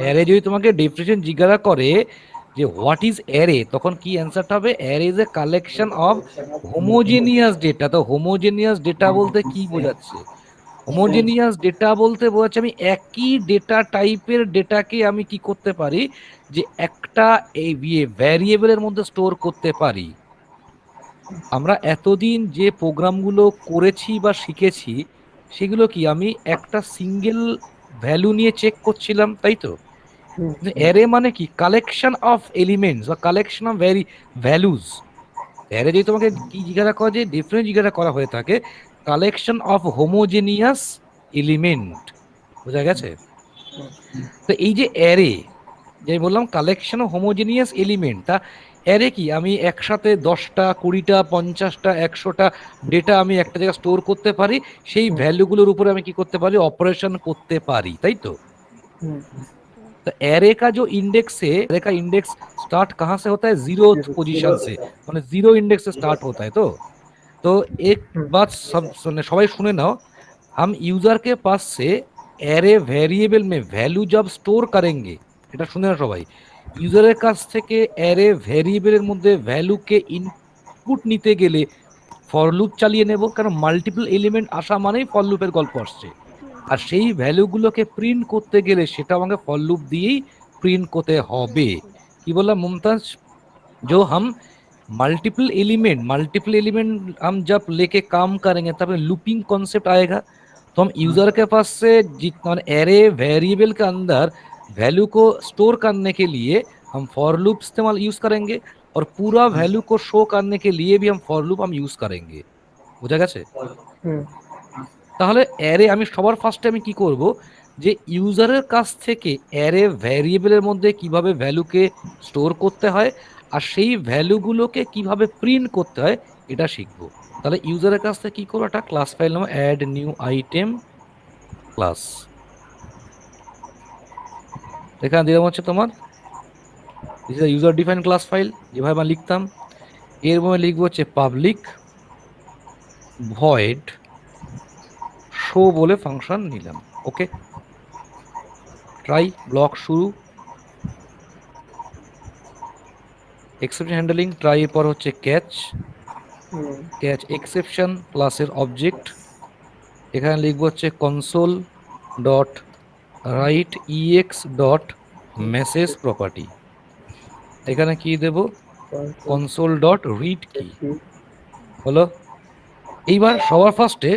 Array যদি তোমাকে definition জিজ্ঞাসা করে যে হোয়াট ইজ অ্যারে, তখন কি অ্যান্সারটা হবে? Array is a collection of homogeneous data. তো হোমোজেনিয়াস ডেটা বলতে কি বোঝাচ্ছে? হোমোজেনিয়াস ডেটা বলতে বোঝাচ্ছে আমি একই ডেটা টাইপের ডেটাকে আমি কি করতে পারি, যে একটা এই ভ্যারিয়েবলের মধ্যে স্টোর করতে পারি। আমরা এতদিন যে প্রোগ্রামগুলো করেছি বা শিখেছি, সেগুলো কি আমি একটা সিঙ্গেল ভ্যালু নিয়ে চেক করছিলাম, তাই তো? অ্যারে মানে কি? কালেকশন অফ এলিমেন্টস বা কালেকশন অফ ভ্যালুজ। অ্যারে যদি তোমাকে কি জিজ্ঞাসা করা, যে ডিফারেন্ট জিজ্ঞাসা করা হয়ে থাকে, কালেকশন অফ হোমোজেনিয়াস এলিমেন্ট। বোঝা গেছে? তো এই যে অ্যারে, যে বললাম কালেকশন অফ হোমোজেনিয়াস এলিমেন্ট, তা অ্যারে কি? আমি একসাথে 10টা 20টা 50টা 100টা ডেটা আমি একটা জায়গায় স্টোর করতে পারি, সেই ভ্যালুগুলোর উপরে আমি কি করতে পারি? অপারেশন করতে পারি, তাই তো? तो एरे का जो इंडेक्स है, एरे का इंडेक्स स्टार्ट कहाँ से होता है? जीरो पोजीशन से, মানে জিরো इंडेक्स से स्टार्ट होता है। तो एक बात सब सुने, সবাই শুনে नाओ, हम यूजर के पास से एरे वेरिएबल में वैल्यू जब स्टोर करेंगे, এটা শুনে না সবাই, ইউজারের কাছ থেকে অ্যারে ভ্যারিয়েবলের মধ্যে ভ্যালুকে ইনপুট নিতে গেলে ফর লুপ চালিয়ে নেব, কারণ মাল্টিপল এলিমেন্ট আসা মানেই ফর লুপের গল্প আসছে। আর সেই ভ্যালুগুলোকে প্রিন্ট করতে গেলে সেটা আমাকে ফর লুপ দিয়েই প্রিন্ট করতে হবে। কি বললাম मुमताज? जो हम मल्टीपल एलिमेंट हम जब लेके काम करेंगे तब लूपिंग कॉन्सेप्ट आएगा। तो हम यूजर के पास से जितना एरे वेरिएबल के अंदर वैल्यू को स्टोर करने के लिए हम फॉर लूप इस्तेमाल यूज करेंगे, और पूरा वैल्यू को शो करने के लिए भी हम फॉर लूप हम यूज करेंगे। বোঝা গেছে? তাহলে অ্যারে আমি সবার ফার্স্টে আমি কি করব, যে ইউজারের কাছ থেকে অ্যারে ভ্যারিয়েবলের মধ্যে কিভাবে ভ্যালুকে স্টোর করতে হয় আর সেই ভ্যালুগুলোকে কিভাবে প্রিন্ট করতে হয় এটা শিখবো। তাহলে ইউজারের কাছ থেকে কি করবো, একটা ক্লাস ফাইল নাম অ্যাড নিউ আইটেম ক্লাস, এখানে দিলাম হচ্ছে তোমার this is user define class file, যেভাবে আমরা লিখতাম। এর মধ্যে লিখবো হচ্ছে পাবলিক ভয়েড শো বলে ফাংশন নিলাম। ওকে, ট্রাই ব্লক শুরু, এক্সেপশন হ্যান্ডলিং ট্রাই, এরপর হচ্ছে ক্যাচ, ক্যাচ এক্সেপশন ক্লাসের অবজেক্ট, এখানে লিখবো হচ্ছে console dot right EX dot message property, এখানে কি দেব? কনসোল ডট রিড কি। হলো? এইবার সবার ফার্স্টে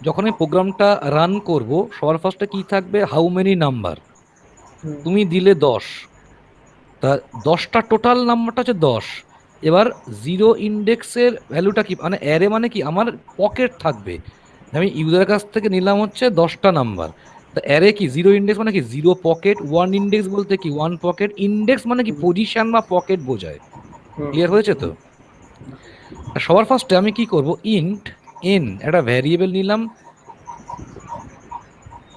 যখন এই প্রোগ্রামটা রান করব, সবার ফার্স্টে কি থাকবে? How many number. তুমি দিলে 10, তা 10টা টোটাল নাম্বারটা হচ্ছে 10। এবার জিরো ইন্ডেক্সের ভ্যালুটা কি? মানে অ্যারে মানে কি? আমার পকেট থাকবে, আমি ইউজারের কাছ থেকে নিলাম হচ্ছে 10টা নাম্বার। তা অ্যারে কি? জিরো ইন্ডেক্স মানে কি? Zero pocket. ওয়ান ইন্ডেক্স বলতে কি? One pocket. ইন্ডেক্স মানে কি? পজিশন বা পকেট বোঝায়। ক্লিয়ার হয়েছে তো? সবার ফার্স্টে আমি কি করব? ইন্ট এন একটা ভ্যারিয়েবল নিলাম,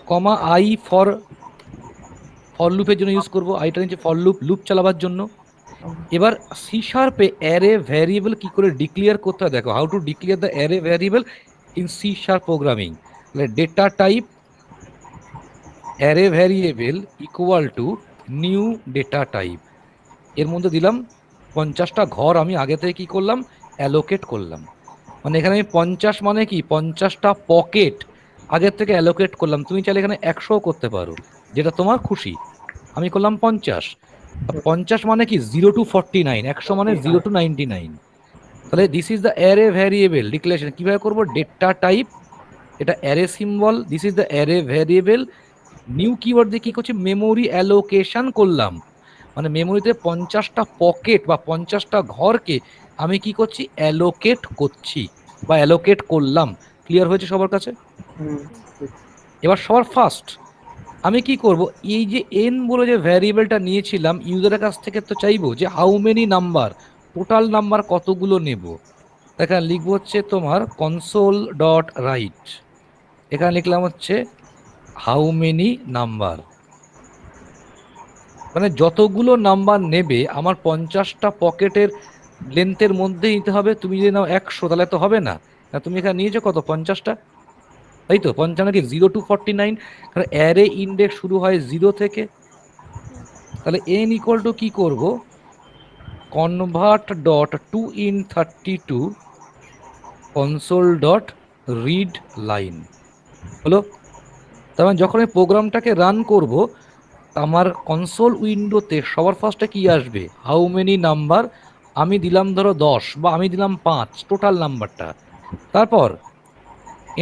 কমা আই ফর লুপের জন্য ইউজ করব, আইটা নিচে ফর লুপ চালাবার জন্য। এবার সি শার্পে অ্যারে ভ্যারিয়েবল কি করে ডিক্লেয়ার করতে হয় দেখো, how to declare the array variable in C sharp programming. Data type array variable equal to new data type, এর মধ্যে দিলাম 50টা ঘর, আমি আগে থেকে কি করলাম? অ্যালোকেট করলাম। মানে এখানে আমি 50 মানে কি? 50টা পকেট আগের থেকে অ্যালোকেট করলাম। তুমি চাইলে এখানে 100 করতে পারো, যেটা তোমার খুশি। আমি করলাম 50। 50 মানে কি? 0 to 49, 100 মানে 0 to 99। তাহলে this is the array variable declaration. কিভাবে করবো? ডেটা টাইপ, এটা array symbol, this is the array variable. New keyword দিয়ে কি করছি? মেমোরি অ্যালোকেশন করলাম, মানে মেমোরিতে 50টা পকেট বা 50টা ঘরকে আমি কি করছি? অ্যালোকেট করছি বা অ্যালোকেট করলাম। ক্লিয়ার হয়েছে সবার কাছে? এবার সবার ফার্স্ট আমি কি করব? এই যে এন বলে যে ভ্যারিয়েবলটা নিয়েছিলাম ইউজারের কাছ থেকে, তো চাইবো যে how many number, total number কতগুলো নেব। এখানে লিখবো হচ্ছে তোমার কনসোল ডট রাইট, এখানে লিখলাম হচ্ছে হাউ মেনি নাম্বার, মানে যতগুলো নাম্বার নেবে আমার 50টা পকেটের লেন্থের মধ্যে নিতে হবে। তুমি যদি নাও 100 তাহলে তো হবে না, তুমি এখানে নিয়েছো কত? 50টা। তাই তো 55 কি 0 to 49, কারণ অ্যারে ইন্ডেক্স শুরু হয় 0 থেকে। তাহলে n ইকুয়াল টু কি করব, convert dot to int 32 console dot read line হলো। তার মানে যখন আমি প্রোগ্রামটাকে রান করব, আমার কনসোল উইন্ডোতে সবার ফার্স্টে কি আসবে, হাউ মেনি নাম্বার। আমি দিলাম ধরো 10 বা আমি দিলাম 5, টোটাল নাম্বারটা। তারপর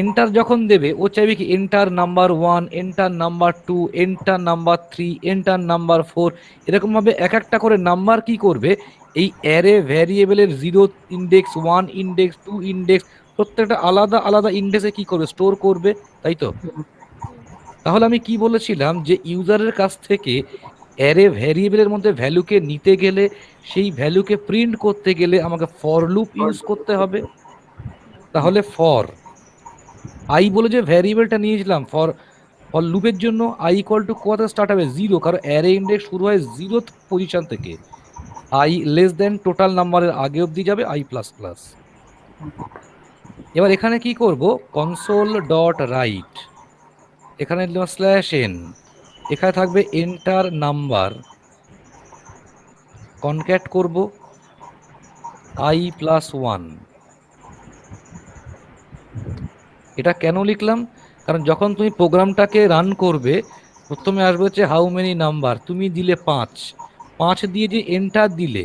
এন্টার যখন দেবে, ও চাইবে কি enter number 1, enter number 2, enter number 3, enter number 4। এরকম ভাবে এক একটা করে নাম্বার কি করবে, এই অ্যারে ভ্যারিয়েবলের 0 ইন্ডেক্স, 1 ইন্ডেক্স, 2 ইন্ডেক্স, প্রত্যেকটা আলাদা আলাদা ইন্ডেক্সে কি করবে, স্টোর করবে। তাই তো? তাহলে আমি কি বলেছিলাম, যে ইউজারের কাছ থেকে অ্যারে ভ্যারিয়েবলের মধ্যে ভ্যালুকে নিতে গেলে, সেই ভ্যালুকে প্রিন্ট করতে গেলে আমাকে ফর লুপ ইউজ করতে হবে। তাহলে ফর আই বলে যে ভ্যারিয়েবলটা নিয়েছিলাম, ফর ফর লুপের জন্য আই ইকুয়াল টু কোথা স্টার্ট হবে, 0, কারণ অ্যারে ইন্ডেক্স শুরু হয় 0th পজিশন থেকে। আই লেস দেন টোটাল নাম্বারের আগে অবধি যাবে আই প্লাস প্লাস। এবার এখানে কি করব, কনসোল ডট রাইট, এখানে স্ল্যাশ এন, এখানে থাকবে এন্টার নাম্বার, কনক্যাট করব আই প্লাস 1। এটা কেন লিখলাম, কারণ যখন তুমি প্রোগ্রামটাকে রান করবে, প্রথমে আসবে হচ্ছে হাউ মেনি নাম্বার, তুমি দিলে 5, 5 দিয়ে যে এন্টার দিলে,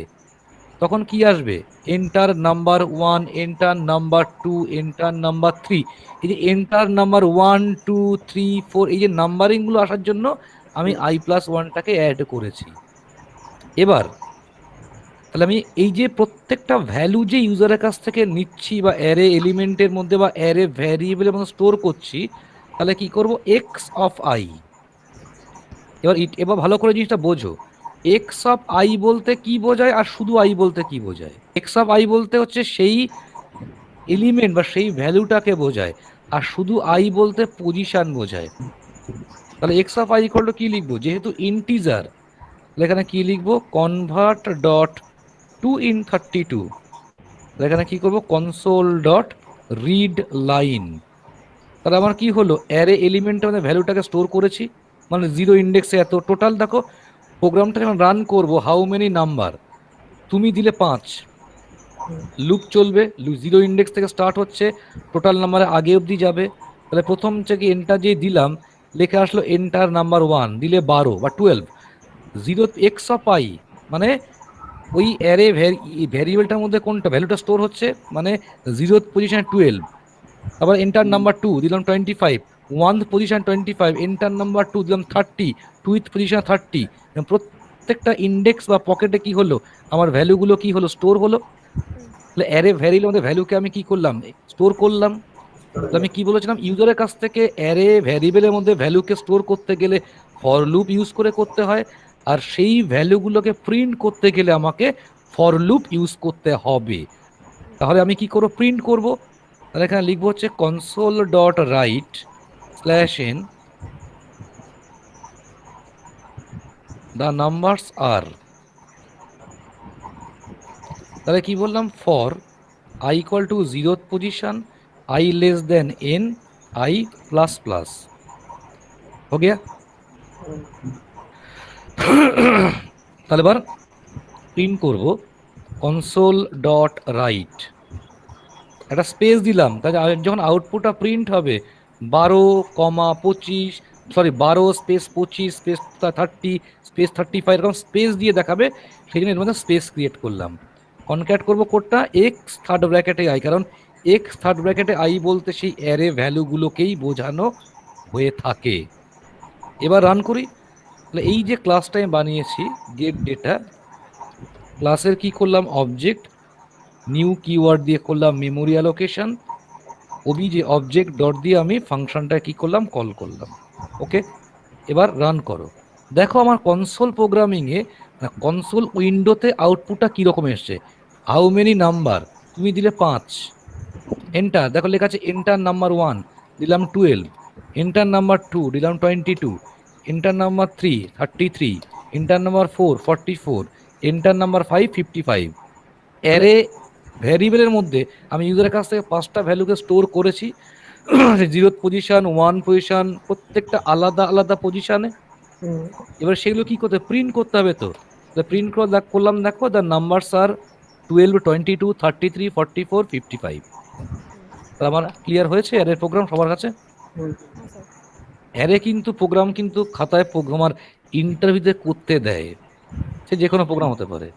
তখন কি আসবে, enter number 1, enter number 2, enter number 3। এই যে এন্টার নাম্বার 1, 2, 3, 4, এই যে নাম্বারিংগুলো আসার জন্য আমি আই প্লাস 1টাকে অ্যাড করেছি। এবার তাহলে আমি এই যে প্রত্যেকটা ভ্যালু যে ইউজারের কাছ থেকে নিচ্ছি, বা অ্যারে এলিমেন্টের মধ্যে বা অ্যারে ভ্যারিয়েবলের মধ্যে স্টোর করছি, তাহলে কি করব, এক্স অফ আই। এবার ভালো করে জিনিসটা বোঝো, এক্স অফ আই বলতে কি বোঝায়, আর শুধু আই বলতে কি বোঝায়। এক্স অফ আই বলতে হচ্ছে সেই এলিমেন্ট বা সেই ভ্যালুটাকে বোঝায়, আর শুধু আই বলতে পজিশন বোঝায়। তাহলে x of I equal to কি লিখবো, যেহেতু ইন্টিজার, এখানে কি লিখবো, কনভার্ট ডট টু ইন 32, এখানে কি করব, কনসোল ডট রিড লাইন। তাহলে আমার কি হলো, অ্যারে এলিমেন্টের মধ্যে ভ্যালুটাকে স্টোর করেছি, মানে 0 ইন্ডেক্সে এত টোটাল। দেখো প্রোগ্রামটা যখন রান করব, হাউ মেনি নাম্বার, তুমি দিলে 5, লুপ চলবে, 0 ইন্ডেক্স থেকে স্টার্ট হচ্ছে, টোটাল নাম্বারের আগে অবধি যাবে। তাহলে প্রথম থেকে এন্টার যে দিলাম, লেখা আসলো এন্টার নাম্বার 1, দিলে 12 বা 12, 0 এক্স অফ আই, মানে ওই অ্যারে ভ্যারিয়েবলটার মধ্যে কোনটা ভ্যালুটা স্টোর হচ্ছে, মানে 0th পজিশনে 12। আবার এন্টার নাম্বার 2 দিলাম 25, 1th পজিশন 25, এন্টার নাম্বার 2 দিলাম 30, 2th পজিশন 30। প্রত্যেকটা ইন্ডেক্স বা পকেটে কি হলো, আমার ভ্যালুগুলো কি হলো, স্টোর হলো। তাহলে অ্যারে ভ্যারিয়েবলের মধ্যে ভ্যালুকে আমি কি করলাম, স্টোর করলাম। তাহলে আমি কি বলেছিলাম, ইউজারের কাছ থেকে অ্যারে ভ্যারিয়েবলের মধ্যে ভ্যালুকে স্টোর করতে গেলে ফর লুপ ইউজ করে করতে হয়, আর সেই ভ্যালুগুলোকে প্রিন্ট করতে গেলে আমাকে ফর লুপ ইউজ করতে হবে। তাহলে আমি কি করব, প্রিন্ট করব। তাহলে এখানে লিখবো হচ্ছে console dot write slash n, the numbers আর। তাহলে কি বললাম, for i equal to 0th position, i less than n, i plus plus. हो गया। তাহলে এবার প্রিন্ট করব কনসোল ডট রাইট, একটা স্পেস দিলাম, তাহলে যখন আউটপুটটা প্রিন্ট হবে 12,25, সরি 12 স্পেস 25 স্পেস 30 স্পেস 35, এরকম স্পেস দিয়ে দেখাবে, সেই জন্য এর মধ্যে স্পেস ক্রিয়েট করলাম। কনক্যাট করব কোডটা এক্স থার্ড ব্র্যাকেটে আই, কারণ এক্স থার্ড ব্র্যাকেটে আই বলতে সেই অ্যারে ভ্যালুগুলোকেই বোঝানো হয়ে থাকে। এবার রান করি। তাহলে এই যে ক্লাসটা আমি বানিয়েছি গেট ডেটা, ক্লাসের কি করলাম, অবজেক্ট, নিউ কিওয়ার্ড দিয়ে করলাম memory allocation, OBJ object dot দিয়ে আমি ফাংশনটা কি করলাম, কল করলাম। ওকে, এবার রান করো। দেখো আমার কনসোল প্রোগ্রামিংয়ে, কনসোল উইন্ডোতে আউটপুটটা কীরকম এসছে, হাউ মেনি নাম্বার, তুমি দিলে 5, এন্টার, দেখো লেখা আছে এন্টার নাম্বার 1, দিলাম 12, এন্টার নাম্বার 2, দিলাম 22, enter number 3, 33, enter number 4, 44, enter number 5, 55। Array ভ্যারিয়েবলের মধ্যে আমি ইউজারের কাছ থেকে 5টা ভ্যালুকে স্টোর করেছি, জিরো পজিশন, ওয়ান পজিশন, প্রত্যেকটা আলাদা আলাদা পজিশনে। হুম, এবার সেগুলো কি করতে প্রিন্ট করতে হবে, তো প্রিন্ট করলাম, দেখো দ্য নাম্বারস আর 12, 22, 33, 44, 55। তাহলে আমার ক্লিয়ার হয়েছে অ্যারের প্রোগ্রাম সবার কাছে? হুম। হ্যাঁ স্যার। অ্যারে কিন্তু প্রোগ্রাম কিন্তু খাতায় প্রোগ্রামার ইন্টারভিউতে করতে দেয়, সে যে কোনো প্রোগ্রাম হতে পারে।